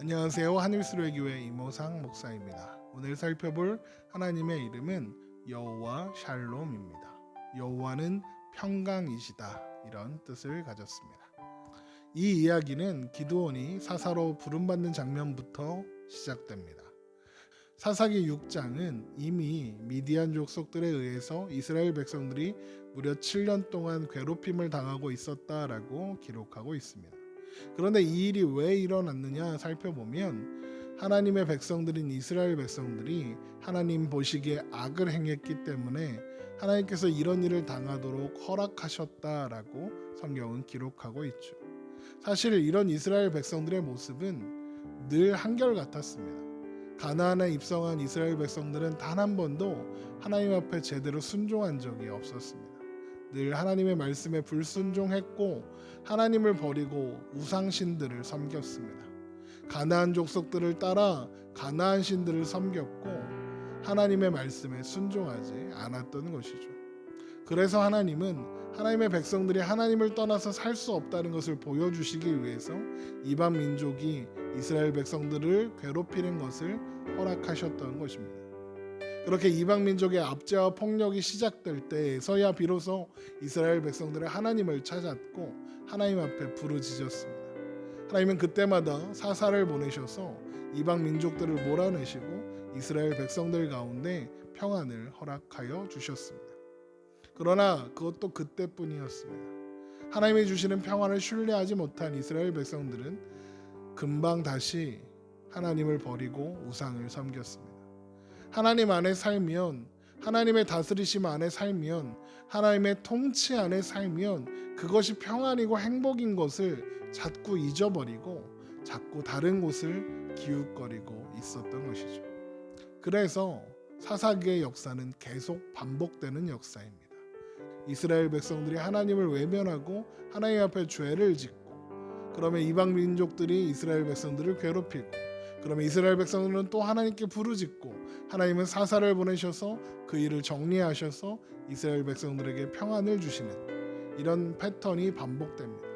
안녕하세요. 하늘수레교회 이모상 목사입니다. 오늘 살펴볼 하나님의 이름은 여호와 샬롬입니다. 여호와는 평강이시다, 이런 뜻을 가졌습니다. 이 이야기는 기드온이 사사로 부름받는 장면부터 시작됩니다. 사사기 6장은 이미 미디안 족속들에 의해서 이스라엘 백성들이 무려 7년 동안 괴롭힘을 당하고 있었다라고 기록하고 있습니다. 그런데 이 일이 왜 일어났느냐 살펴보면 하나님의 백성들인 이스라엘 백성들이 하나님 보시기에 악을 행했기 때문에 하나님께서 이런 일을 당하도록 허락하셨다라고 성경은 기록하고 있죠. 사실 이런 이스라엘 백성들의 모습은 늘 한결같았습니다. 가나안에 입성한 이스라엘 백성들은 단 한 번도 하나님 앞에 제대로 순종한 적이 없었습니다. 늘 하나님의 말씀에 불순종했고 하나님을 버리고 우상신들을 섬겼습니다. 가나안 족속들을 따라 가나안 신들을 섬겼고 하나님의 말씀에 순종하지 않았던 것이죠. 그래서 하나님은 하나님의 백성들이 하나님을 떠나서 살 수 없다는 것을 보여주시기 위해서 이방 민족이 이스라엘 백성들을 괴롭히는 것을 허락하셨던 것입니다. 그렇게 이방 민족의 압제와 폭력이 시작될 때에서야 비로소 이스라엘 백성들은 하나님을 찾았고 하나님 앞에 부르짖었습니다. 하나님은 그때마다 사사를 보내셔서 이방 민족들을 몰아내시고 이스라엘 백성들 가운데 평안을 허락하여 주셨습니다. 그러나 그것도 그때뿐이었습니다. 하나님이 주시는 평안을 신뢰하지 못한 이스라엘 백성들은 금방 다시 하나님을 버리고 우상을 섬겼습니다. 하나님 안에 살면, 하나님의 다스리심 안에 살면, 하나님의 통치 안에 살면 그것이 평안이고 행복인 것을 자꾸 잊어버리고 자꾸 다른 곳을 기웃거리고 있었던 것이죠. 그래서 사사기의 역사는 계속 반복되는 역사입니다. 이스라엘 백성들이 하나님을 외면하고 하나님 앞에 죄를 짓고, 그러면 이방 민족들이 이스라엘 백성들을 괴롭히고, 그러면 이스라엘 백성들은 또 하나님께 부르짖고 하나님은 사사를 보내셔서 그 일을 정리하셔서 이스라엘 백성들에게 평안을 주시는 이런 패턴이 반복됩니다.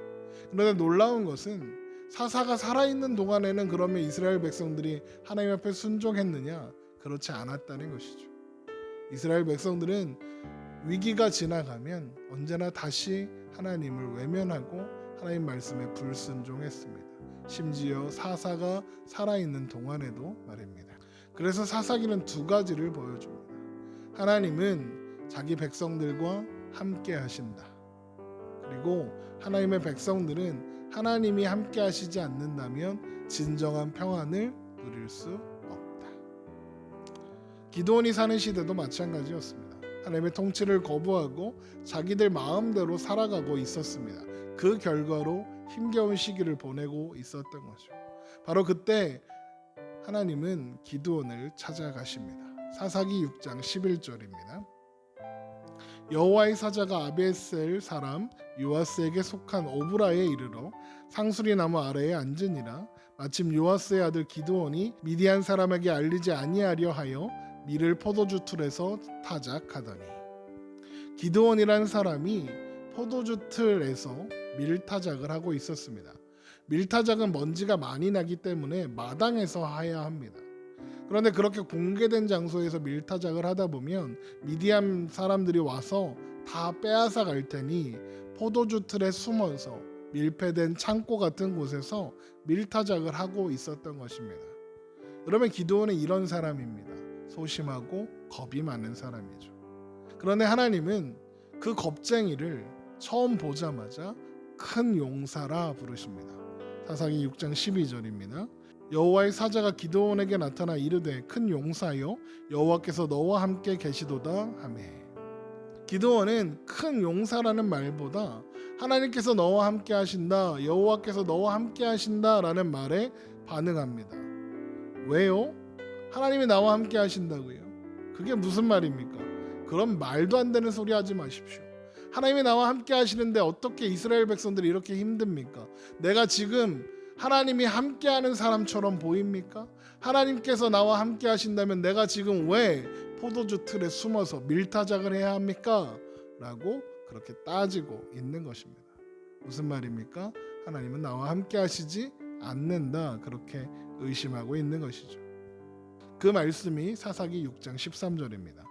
그런데 놀라운 것은 사사가 살아있는 동안에는 그러면 이스라엘 백성들이 하나님 앞에 순종했느냐? 그렇지 않았다는 것이죠. 이스라엘 백성들은 위기가 지나가면 언제나 다시 하나님을 외면하고 하나님 말씀에 불순종했습니다. 심지어 사사가 살아있는 동안에도 말입니다. 그래서 사사기는 두 가지를 보여줍니다. 하나님은 자기 백성들과 함께 하신다. 그리고 하나님의 백성들은 하나님이 함께 하시지 않는다면 진정한 평안을 누릴 수 없다. 기드온이 사는 시대도 마찬가지였습니다. 하나님의 통치를 거부하고 자기들 마음대로 살아가고 있었습니다. 그 결과로 힘겨운 시기를 보내고 있었던 거죠. 바로 그때 하나님은 기드온을 찾아가십니다. 사사기 6장 11절입니다. 여호와의 사자가 아비에셀 사람 요아스에게 속한 오브라에 이르러 상수리 나무 아래에 앉으니라. 마침 요아스의 아들 기드온이 미디안 사람에게 알리지 아니하려 하여 밀을 포도주 틀에서 타작하더니, 기드온이라는 사람이 포도주 틀에서 밀타작을 하고 있었습니다. 밀타작은 먼지가 많이 나기 때문에 마당에서 해야 합니다. 그런데 그렇게 공개된 장소에서 밀타작을 하다 보면 미디안 사람들이 와서 다 빼앗아 갈 테니 포도주 틀에 숨어서 밀폐된 창고 같은 곳에서 밀타작을 하고 있었던 것입니다. 그러면 기드온은 이런 사람입니다. 소심하고 겁이 많은 사람이죠. 그런데 하나님은 그 겁쟁이를 처음 보자마자 큰 용사라 부르십니다. 사사기 6장 12절입니다. 여호와의 사자가 기드온에게 나타나 이르되 큰 용사여 여호와께서 너와 함께 계시도다 하매. 기드온은 큰 용사라는 말보다 하나님께서 너와 함께 하신다, 여호와께서 너와 함께 하신다라는 말에 반응합니다. 왜요? 하나님이 나와 함께 하신다고요? 그게 무슨 말입니까? 그럼 말도 안 되는 소리 하지 마십시오. 하나님이 나와 함께 하시는데 어떻게 이스라엘 백성들이 이렇게 힘듭니까? 내가 지금 하나님이 함께하는 사람처럼 보입니까? 하나님께서 나와 함께 하신다면 내가 지금 왜 포도주 틀에 숨어서 밀타작을 해야 합니까? 라고 그렇게 따지고 있는 것입니다. 무슨 말입니까? 하나님은 나와 함께 하시지 않는다, 그렇게 의심하고 있는 것이죠. 그 말씀이 사사기 6장 13절입니다.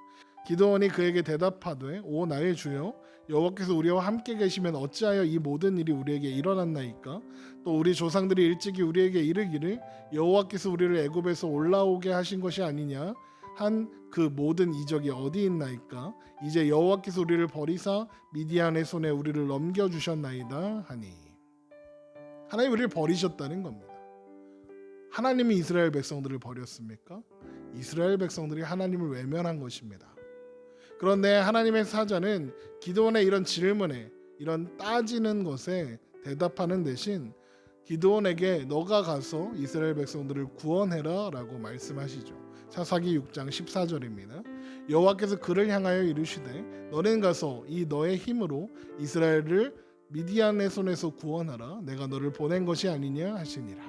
기드온이 그에게 대답하되 오 나의 주여 여호와께서 우리와 함께 계시면 어찌하여 이 모든 일이 우리에게 일어났나이까? 또 우리 조상들이 일찍이 우리에게 이르기를 여호와께서 우리를 애굽에서 올라오게 하신 것이 아니냐 한 그 모든 이적이 어디 있나이까? 이제 여호와께서 우리를 버리사 미디안의 손에 우리를 넘겨 주셨나이다 하니. 하나님 우리를 버리셨다는 겁니다. 하나님이 이스라엘 백성들을 버렸습니까? 이스라엘 백성들이 하나님을 외면한 것입니다. 그런데 하나님의 사자는 기드온의 이런 질문에, 이런 따지는 것에 대답하는 대신 기드온에게 너가 가서 이스라엘 백성들을 구원해라 라고 말씀하시죠. 사사기 6장 14절입니다. 여호와께서 그를 향하여 이르시되 너는 가서 이 너의 힘으로 이스라엘을 미디안의 손에서 구원하라. 내가 너를 보낸 것이 아니냐 하시니라.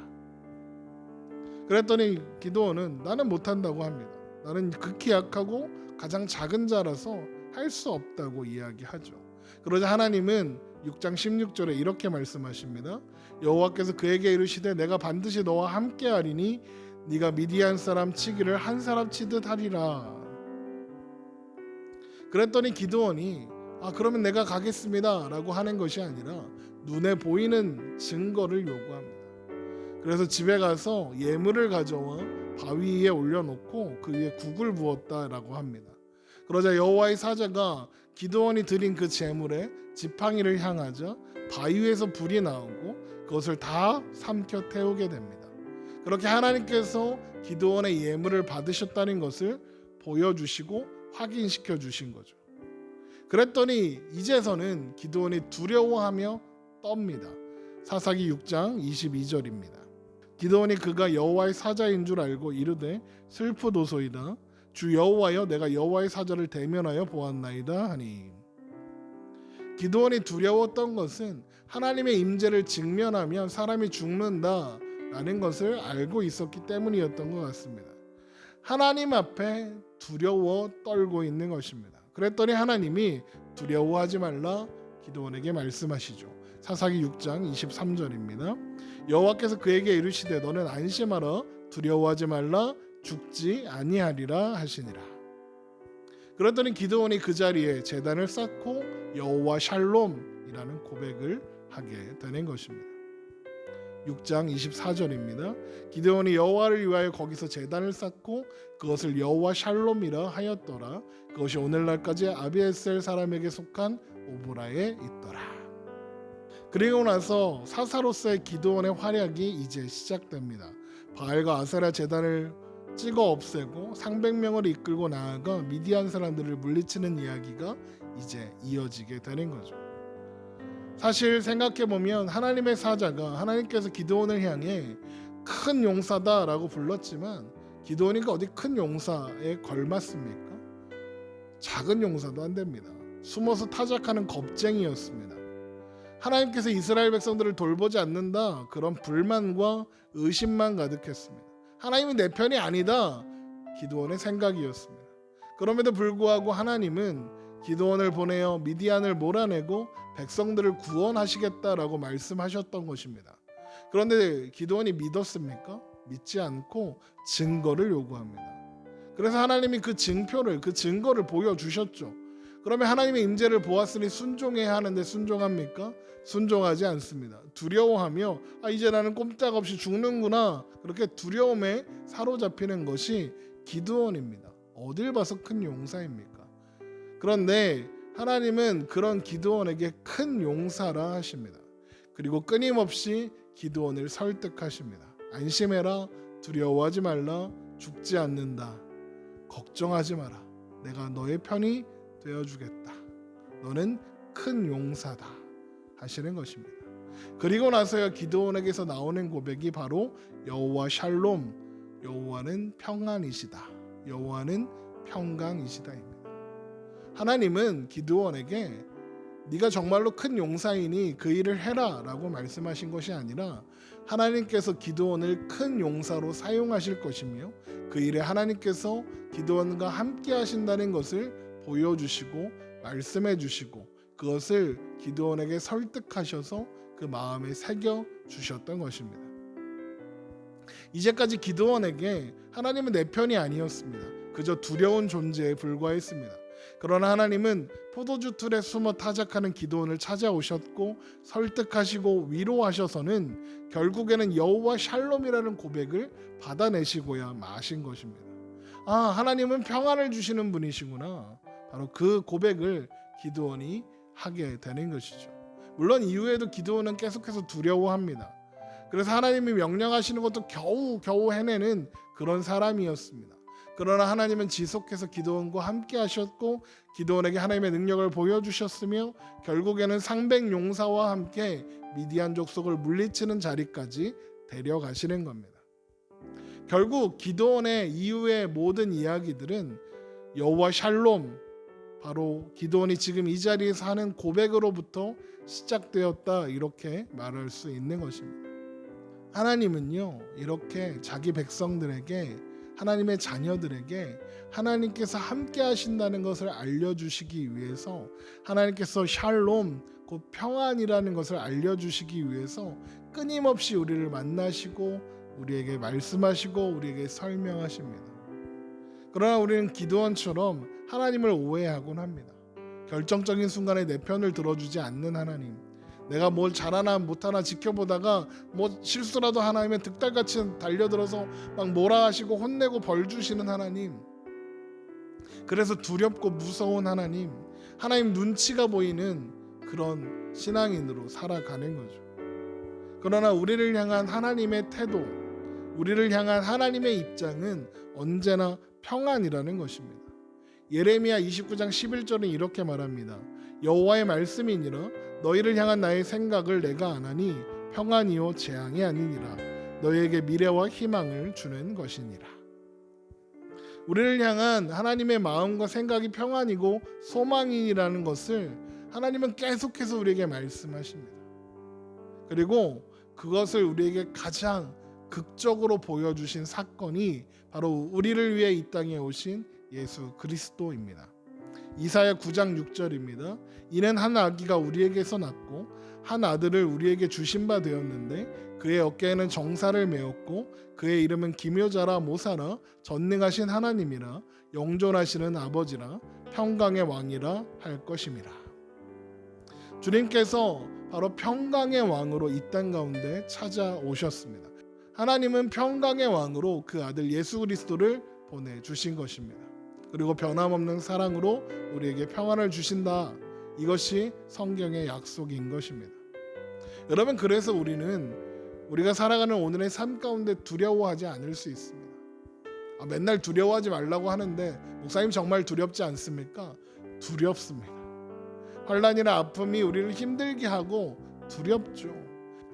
그랬더니 기드온은 나는 못한다고 합니다. 나는 극히 약하고 가장 작은 자라서 할 수 없다고 이야기하죠. 그러자 하나님은 6장 16절에 이렇게 말씀하십니다. 여호와께서 그에게 이르시되 내가 반드시 너와 함께 하리니 네가 미디안 사람 치기를 한 사람 치듯 하리라. 그랬더니 기드온이 그러면 내가 가겠습니다 라고 하는 것이 아니라 눈에 보이는 증거를 요구합니다. 그래서 집에 가서 예물을 가져와 바위 위에 올려놓고 그 위에 국을 부었다라고 합니다. 그러자 여호와의 사자가 기드온이 드린 그 제물에 지팡이를 향하자 바위 위에서 불이 나오고 그것을 다 삼켜 태우게 됩니다. 그렇게 하나님께서 기드온의 예물을 받으셨다는 것을 보여주시고 확인시켜 주신 거죠. 그랬더니 이제서는 기드온이 두려워하며 떱니다. 사사기 6장 22절입니다. 기드온이 그가 여호와의 사자인 줄 알고 이르되 슬프도소이다. 주 여호와여 내가 여호와의 사자를 대면하여 보았나이다 하니. 기드온이 두려웠던 것은 하나님의 임재를 직면하면 사람이 죽는다라는 것을 알고 있었기 때문이었던 것 같습니다. 하나님 앞에 두려워 떨고 있는 것입니다. 그랬더니 하나님이 두려워하지 말라 기드온에게 말씀하시죠. 사사기 6장 23절입니다. 여호와께서 그에게 이르시되 너는 안심하라 두려워하지 말라 죽지 아니하리라 하시니라. 그랬더니 기드온이 그 자리에 제단을 쌓고 여호와 샬롬이라는 고백을 하게 되는 것입니다. 6장 24절입니다. 기드온이 여호와를 위하여 거기서 제단을 쌓고 그것을 여호와 샬롬이라 하였더라. 그것이 오늘날까지 아비에셀 사람에게 속한 오브라에 있더라. 그리고 나서 사사로서의 기드온의 활약이 이제 시작됩니다. 바알과 아세라 제단을 찍어 없애고 상백명을 이끌고 나아가 미디안 사람들을 물리치는 이야기가 이제 이어지게 되는 거죠. 사실 생각해보면 하나님의 사자가 하나님께서 기드온을 향해 큰 용사다라고 불렀지만 기드온이 어디 큰 용사에 걸맞습니까? 작은 용사도 안 됩니다. 숨어서 타작하는 겁쟁이였습니다. 하나님께서 이스라엘 백성들을 돌보지 않는다 그런 불만과 의심만 가득했습니다. 하나님이 내 편이 아니다 기드온의 생각이었습니다. 그럼에도 불구하고 하나님은 기드온을 보내어 미디안을 몰아내고 백성들을 구원하시겠다라고 말씀하셨던 것입니다. 그런데 기드온이 믿었습니까? 믿지 않고 증거를 요구합니다. 그래서 하나님이 그 증거를 보여주셨죠. 그러면 하나님의 임재를 보았으니 순종해야 하는데 순종합니까? 순종하지 않습니다. 두려워하며 이제 나는 꼼짝없이 죽는구나 그렇게 두려움에 사로잡히는 것이 기드온입니다. 어딜 봐서 큰 용사입니까? 그런데 하나님은 그런 기드온에게 큰 용사라 하십니다. 그리고 끊임없이 기드온을 설득하십니다. 안심해라, 두려워하지 말라, 죽지 않는다, 걱정하지 마라, 내가 너의 편이 되어주겠다, 너는 큰 용사다 하시는 것입니다. 그리고 나서야 기드온에게서 나오는 고백이 바로 여호와 샬롬, 여호와는 평안이시다, 여호와는 평강이시다입니다. 하나님은 기드온에게 네가 정말로 큰 용사이니 그 일을 해라 라고 말씀하신 것이 아니라 하나님께서 기드온을 큰 용사로 사용하실 것이며 그 일에 하나님께서 기드온과 함께 하신다는 것을 보여주시고 말씀해 주시고 그것을 기드온에게 설득하셔서 그 마음에 새겨 주셨던 것입니다. 이제까지 기드온에게 하나님은 내 편이 아니었습니다. 그저 두려운 존재에 불과했습니다. 그러나 하나님은 포도주 틀에 숨어 타작하는 기드온을 찾아오셨고 설득하시고 위로하셔서는 결국에는 여호와 샬롬이라는 고백을 받아내시고야 마신 것입니다. 하나님은 평안을 주시는 분이시구나. 바로 그 고백을 기드온이 하게 되는 것이죠. 물론 이후에도 기드온은 계속해서 두려워합니다. 그래서 하나님이 명령하시는 것도 겨우 해내는 그런 사람이었습니다. 그러나 하나님은 지속해서 기드온과 함께 하셨고 기드온에게 하나님의 능력을 보여주셨으며 결국에는 상백 용사와 함께 미디안 족속을 물리치는 자리까지 데려가시는 겁니다. 결국 기드온의 이후의 모든 이야기들은 여호와 샬롬, 바로 기드온이 지금 이 자리에서 하는 고백으로부터 시작되었다, 이렇게 말할 수 있는 것입니다. 하나님은요, 이렇게 자기 백성들에게, 하나님의 자녀들에게 하나님께서 함께 하신다는 것을 알려주시기 위해서, 하나님께서 샬롬, 곧 평안이라는 것을 알려주시기 위해서 끊임없이 우리를 만나시고 우리에게 말씀하시고 우리에게 설명하십니다. 그러나 우리는 기드온처럼 하나님을 오해하곤 합니다. 결정적인 순간에 내 편을 들어주지 않는 하나님, 내가 뭘 잘하나 못하나 지켜보다가 실수라도 하나님의 득달같이 달려들어서 막 뭐라 하시고 혼내고 벌 주시는 하나님, 그래서 두렵고 무서운 하나님, 하나님 눈치가 보이는 그런 신앙인으로 살아가는 거죠. 그러나 우리를 향한 하나님의 태도, 우리를 향한 하나님의 입장은 언제나 평안이라는 것입니다. 예레미야 29장 11절은 이렇게 말합니다. 여호와의 말씀이니라 너희를 향한 나의 생각을 내가 아나니 평안이요 재앙이 아니니라 너희에게 미래와 희망을 주는 것이니라. 우리를 향한 하나님의 마음과 생각이 평안이고 소망이라는 것을 하나님은 계속해서 우리에게 말씀하십니다. 그리고 그것을 우리에게 가장 극적으로 보여주신 사건이 바로 우리를 위해 이 땅에 오신 예수 그리스도입니다. 이사야 9장 6절입니다. 이는 한 아기가 우리에게서 낳고 한 아들을 우리에게 주신 바 되었는데 그의 어깨에는 정사를 메었고 그의 이름은 기묘자라 모사라 전능하신 하나님이라 영존하시는 아버지라 평강의 왕이라 할 것임이라. 주님께서 바로 평강의 왕으로 이 땅 가운데 찾아오셨습니다. 하나님은 평강의 왕으로 그 아들 예수 그리스도를 보내주신 것입니다. 그리고 변함없는 사랑으로 우리에게 평안을 주신다. 이것이 성경의 약속인 것입니다. 여러분, 그래서 우리가 살아가는 오늘의 삶 가운데 두려워하지 않을 수 있습니다. 맨날 두려워하지 말라고 하는데 목사님 정말 두렵지 않습니까? 두렵습니다. 환난이나 아픔이 우리를 힘들게 하고 두렵죠.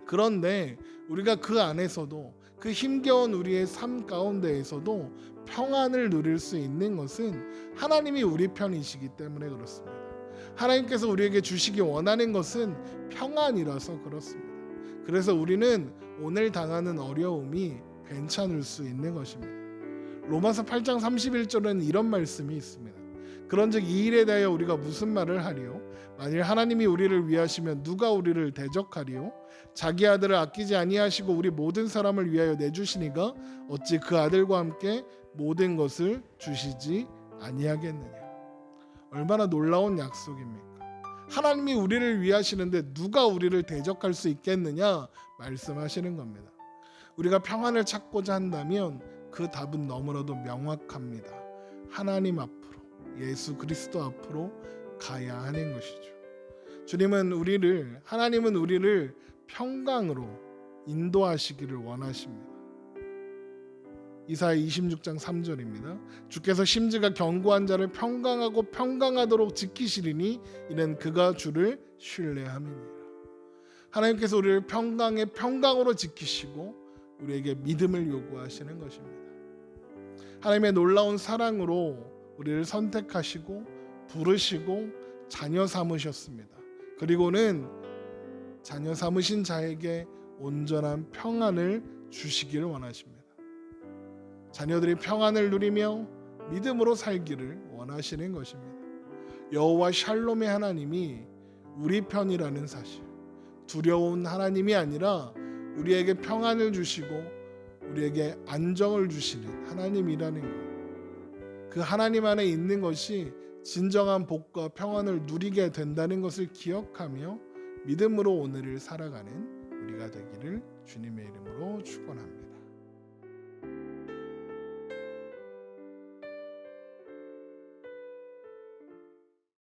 그런데 우리가 그 안에서도, 그 힘겨운 우리의 삶 가운데에서도 평안을 누릴 수 있는 것은 하나님이 우리 편이시기 때문에 그렇습니다. 하나님께서 우리에게 주시기 원하는 것은 평안이라서 그렇습니다. 그래서 우리는 오늘 당하는 어려움이 괜찮을 수 있는 것입니다. 로마서 8장 31절은 이런 말씀이 있습니다. 그런즉 이 일에 대하여 우리가 무슨 말을 하리요? 만일 하나님이 우리를 위하시면 누가 우리를 대적하리요? 자기 아들을 아끼지 아니하시고 우리 모든 사람을 위하여 내주시니가 어찌 그 아들과 함께 모든 것을 주시지 아니하겠느냐. 얼마나 놀라운 약속입니까? 하나님이 우리를 위하시는데 누가 우리를 대적할 수 있겠느냐 말씀하시는 겁니다. 우리가 평안을 찾고자 한다면 그 답은 너무나도 명확합니다. 하나님 앞으로, 예수 그리스도 앞으로 가야 하는 것이죠. 하나님은 우리를 평강으로 인도하시기를 원하십니다. 이사야 26장 3절입니다. 주께서 심지가 견고한 자를 평강하고 평강하도록 지키시리니 이는 그가 주를 신뢰함이니라. 하나님께서 우리를 평강으로 지키시고 우리에게 믿음을 요구하시는 것입니다. 하나님의 놀라운 사랑으로 우리를 선택하시고 부르시고 자녀 삼으셨습니다. 그리고는 자녀 삼으신 자에게 온전한 평안을 주시기를 원하십니다. 자녀들이 평안을 누리며 믿음으로 살기를 원하시는 것입니다. 여호와 샬롬의 하나님이 우리 편이라는 사실, 두려운 하나님이 아니라 우리에게 평안을 주시고 우리에게 안정을 주시는 하나님이라는 것. 그 하나님 안에 있는 것이 진정한 복과 평안을 누리게 된다는 것을 기억하며 믿음으로 오늘을 살아가는 우리가 되기를 주님의 이름으로 축원합니다.